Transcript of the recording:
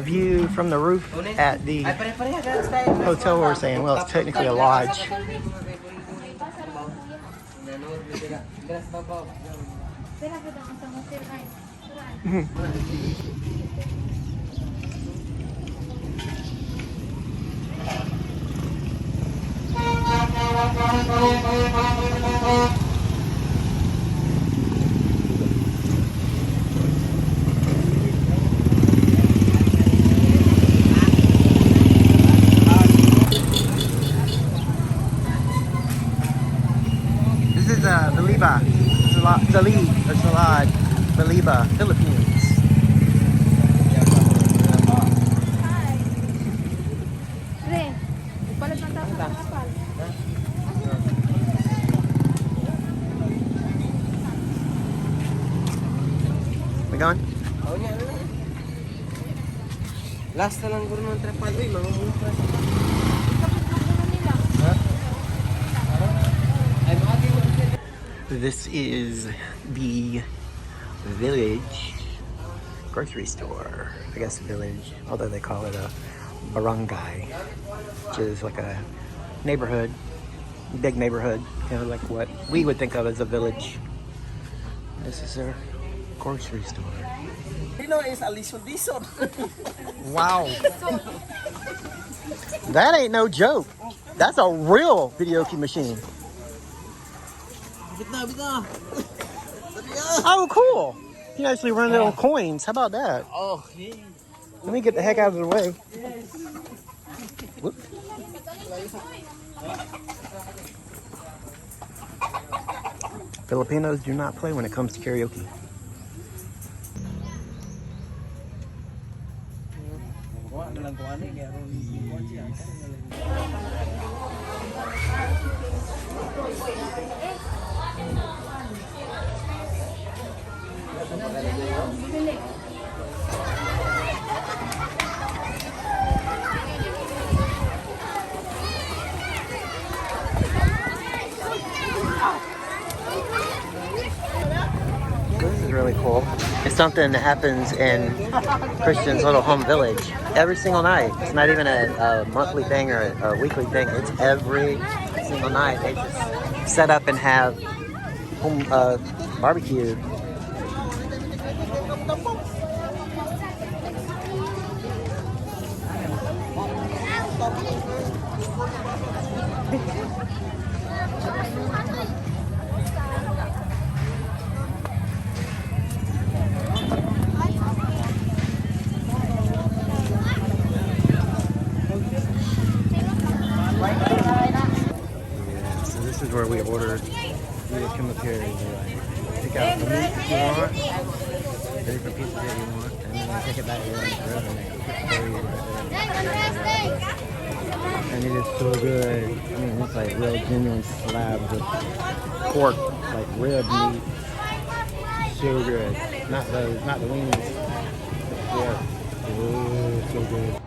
view from the roof at the hotel we're staying. Well, it's technically a lodge. This is Baliba, Salad, Baliba, Philippines. We gone? Oh, niya. Last na lang guro ng trepal. Uy, mga muna. This is the village grocery store. I guess village, although they call it a barangay, which is like a neighborhood, big neighborhood, kind of like what we would think of as a village. This is their grocery store. Wow. That ain't no joke. That's a real video key machine. Oh, cool. You can actually run little coins. How about that? Oh, yeah. Let me get the heck out of the way. Whoop. Filipinos do not play when it comes to karaoke. This is really cool. It's something that happens in Christian's little home village every single night. It's not even a monthly thing or a weekly thing. It's every single night. They just set up and have home barbecue. This is where we ordered. You just come up here and you like pick out the meat you want, the different pieces that you want, and then you take it back here on the grill and they cook it for you right there. And it is so good. I mean, it's like real genuine slabs of pork, like rib meat. So good. Not the wings, the pork. Oh, so good.